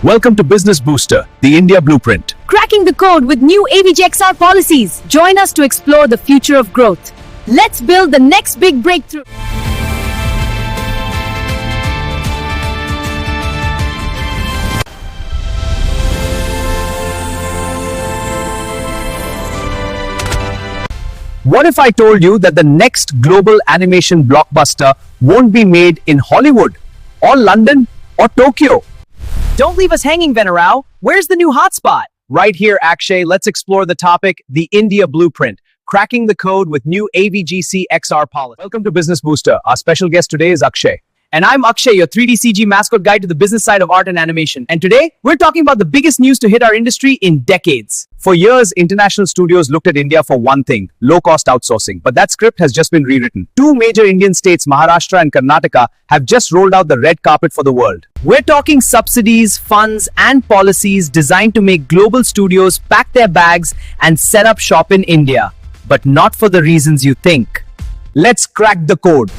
Welcome to Business Booster, the India Blueprint. Cracking the code with new AVGC-XR policies. Join us to explore the future of growth. Let's build the next big breakthrough. What if I told you that the next global animation blockbuster won't be made in Hollywood, or London, or Tokyo? Don't leave us hanging, Venurao. Where's the new hotspot? Right here, Akshay, let's explore the topic, the India Blueprint, cracking the code with new AVGC-XR Policy. Welcome to Business Booster. Our special guest today is Akshay. And I'm Akshay, your 3D CG mascot guide to the business side of art and animation. And today, we're talking about the biggest news to hit our industry in decades. For years, international studios looked at India for one thing, low-cost outsourcing. But that script has just been rewritten. Two major Indian states, Maharashtra and Karnataka, have just rolled out the red carpet for the world. We're talking subsidies, funds, and policies designed to make global studios pack their bags and set up shop in India. But not for the reasons you think. Let's crack the code.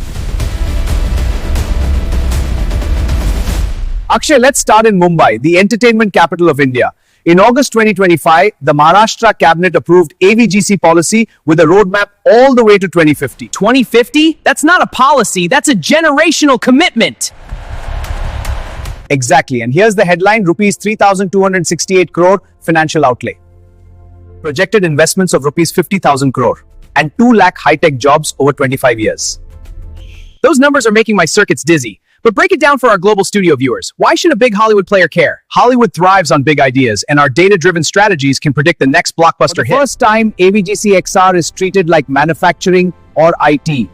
Akshay, let's start in Mumbai, the entertainment capital of India. In August 2025, the Maharashtra cabinet approved AVGC policy with a roadmap all the way to 2050. 2050? That's not a policy, that's a generational commitment. Exactly, and here's the headline, rupees 3,268 crore financial outlay. Projected investments of rupees 50,000 crore and 2 lakh high-tech jobs over 25 years. Those numbers are making my circuits dizzy. But break it down for our global studio viewers. Why should a big Hollywood player care? Hollywood thrives on big ideas, and our data-driven strategies can predict the next blockbuster hit. For the first time, AVGC-XR is treated like manufacturing or IT.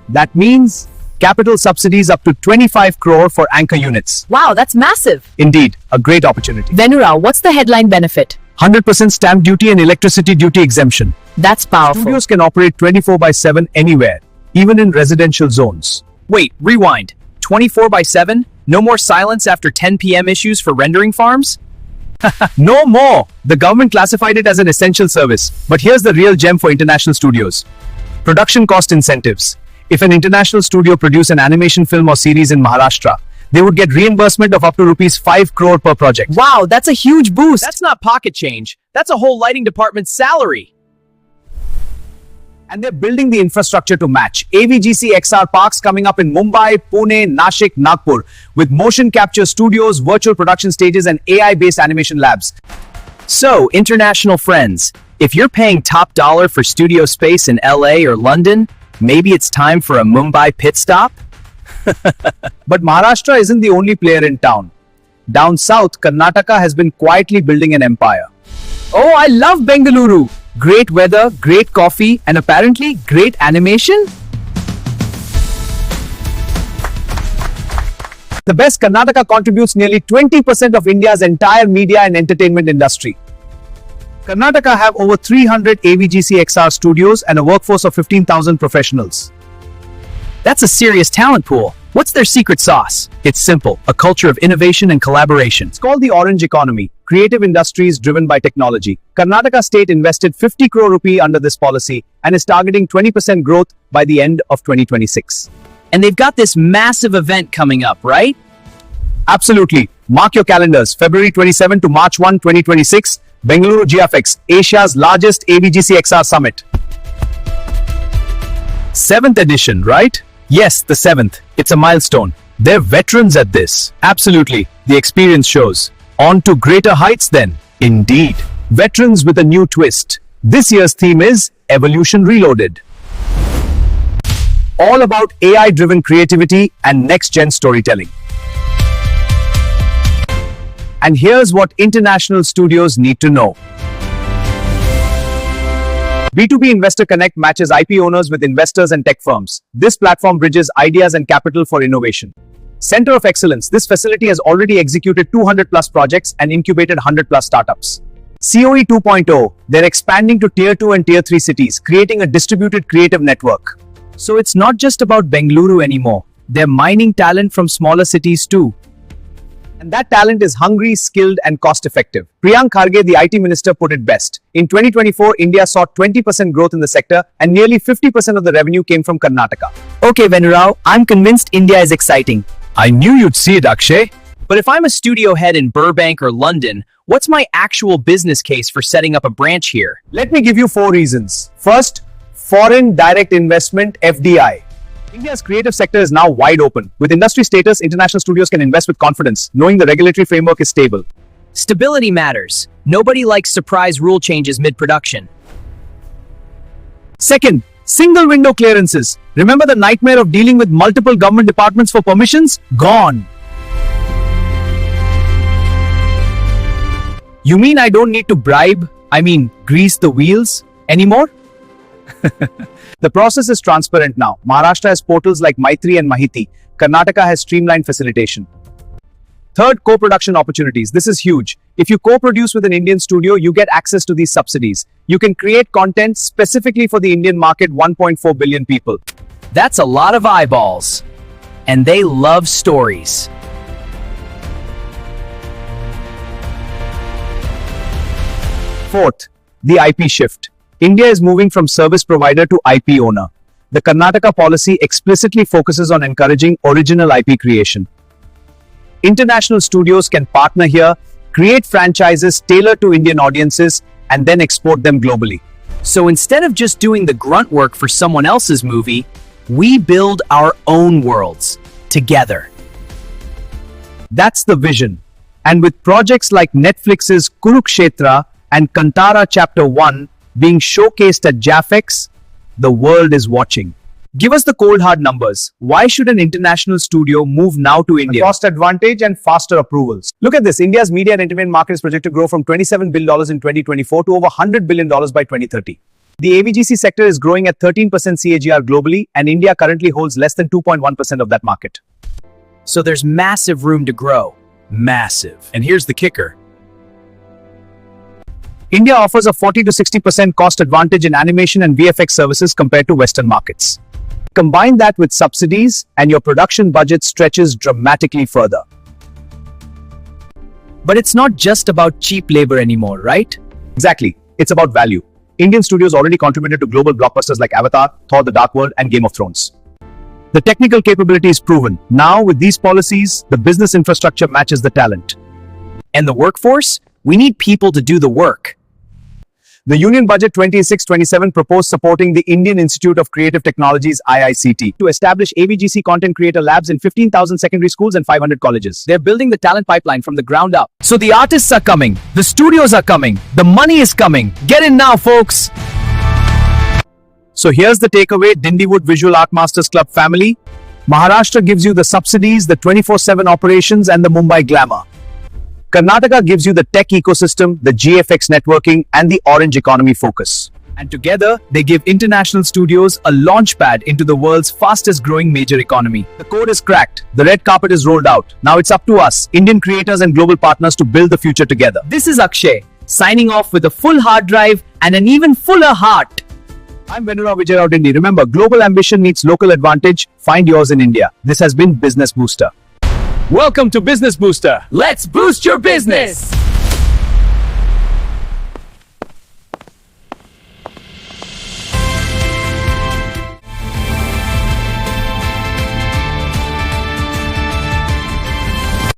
That means capital subsidies up to 25 crore for anchor units. Wow, that's massive. Indeed, a great opportunity. Venurao, what's the headline benefit? 100% stamp duty and electricity duty exemption. That's powerful. Studios can operate 24/7 anywhere, even in residential zones. Wait, rewind. 24/7? No more silence after 10 p.m. issues for rendering farms? No more! The government classified it as an essential service. But here's the real gem for international studios. Production cost incentives. If an international studio produce an animation film or series in Maharashtra, they would get reimbursement of up to rupees 5 crore per project. Wow, that's a huge boost! That's not pocket change. That's a whole lighting department's salary. And they're building the infrastructure to match. AVGC-XR parks coming up in Mumbai, Pune, Nashik, Nagpur, with motion capture studios, virtual production stages, and AI-based animation labs. So, international friends, if you're paying top dollar for studio space in LA or London, maybe it's time for a Mumbai pit stop? But Maharashtra isn't the only player in town. Down south, Karnataka has been quietly building an empire. Oh, I love Bengaluru! Great weather, great coffee, and apparently great animation? The best, Karnataka contributes nearly 20% of India's entire media and entertainment industry. Karnataka have over 300 AVGC-XR studios and a workforce of 15,000 professionals. That's a serious talent pool. What's their secret sauce? It's simple, a culture of innovation and collaboration. It's called the orange economy, creative industries driven by technology. Karnataka state invested 50 crore rupee under this policy and is targeting 20% growth by the end of 2026. And they've got this massive event coming up, right? Absolutely. Mark your calendars. February 27 to March 1, 2026, Bengaluru GAFX, Asia's largest AVGC-XR summit. 7th edition, right? Yes, the 7th. It's a milestone. They're veterans at this. Absolutely. The experience shows. On to greater heights then. Indeed. Veterans with a new twist. This year's theme is Evolution Reloaded. All about AI-driven creativity and next-gen storytelling. And here's what international studios need to know. B2B Investor Connect matches IP owners with investors and tech firms. This platform bridges ideas and capital for innovation. Center of Excellence. This facility has already executed 200 plus projects and incubated 100 plus startups. COE 2.0. They're expanding to Tier 2 and Tier 3 cities, creating a distributed creative network. So it's not just about Bengaluru anymore. They're mining talent from smaller cities too. And that talent is hungry, skilled, and cost-effective. Priyank Kharge, the IT minister, put it best. In 2024, India saw 20% growth in the sector, and nearly 50% of the revenue came from Karnataka. Okay, Venurao, I'm convinced India is exciting. I knew you'd see it, Akshay. But if I'm a studio head in Burbank or London, what's my actual business case for setting up a branch here? Let me give you 4 reasons. First, foreign direct investment (FDI). India's creative sector is now wide open. With industry status, international studios can invest with confidence, knowing the regulatory framework is stable. Stability matters. Nobody likes surprise rule changes mid-production. Second, single window clearances. Remember the nightmare of dealing with multiple government departments for permissions? Gone. You mean I don't need to grease the wheels anymore? The process is transparent now. Maharashtra has portals like Maitri and Mahiti. Karnataka has streamlined facilitation. Third, co-production opportunities. This is huge. If you co-produce with an Indian studio, you get access to these subsidies. You can create content specifically for the Indian market, 1.4 billion people. That's a lot of eyeballs. And they love stories. Fourth, the IP shift. India is moving from service provider to IP owner. The Karnataka policy explicitly focuses on encouraging original IP creation. International studios can partner here, create franchises tailored to Indian audiences, and then export them globally. So instead of just doing the grunt work for someone else's movie, we build our own worlds together. That's the vision. And with projects like Netflix's Kurukshetra and Kantara Chapter 1 being showcased at GAFX, the world is watching. Give us the cold hard numbers. Why should an international studio move now to India? Cost advantage and faster approvals. Look at this. India's media and entertainment market is projected to grow from $27 billion in 2024 to over $100 billion by 2030. The AVGC sector is growing at 13% CAGR globally, and India currently holds less than 2.1% of that market. So there's massive room to grow. Massive. And here's the kicker. India offers a 40 to 60% cost advantage in animation and VFX services compared to Western markets. Combine that with subsidies, and your production budget stretches dramatically further. But it's not just about cheap labor anymore, right? Exactly. It's about value. Indian studios already contributed to global blockbusters like Avatar, Thor: The Dark World, and Game of Thrones. The technical capability is proven. Now, with these policies, the business infrastructure matches the talent. And the workforce? We need people to do the work. The Union Budget 26-27 proposed supporting the Indian Institute of Creative Technologies (IICT) to establish AVGC content creator labs in 15,000 secondary schools and 500 colleges. They're building the talent pipeline from the ground up. So the artists are coming, the studios are coming, the money is coming. Get in now, folks! So here's the takeaway, Dindiwood Visual ArtMasters Club family. Maharashtra gives you the subsidies, the 24/7 operations, and the Mumbai glamour. Karnataka gives you the tech ecosystem, the GAFX networking, and the orange economy focus. And together, they give international studios a launchpad into the world's fastest growing major economy. The code is cracked. The red carpet is rolled out. Now it's up to us, Indian creators and global partners, to build the future together. This is Akshay, signing off with a full hard drive and an even fuller heart. I'm Venurao Dindi. Remember, global ambition meets local advantage. Find yours in India. This has been Business Booster. Welcome to Business Booster. Let's boost your business!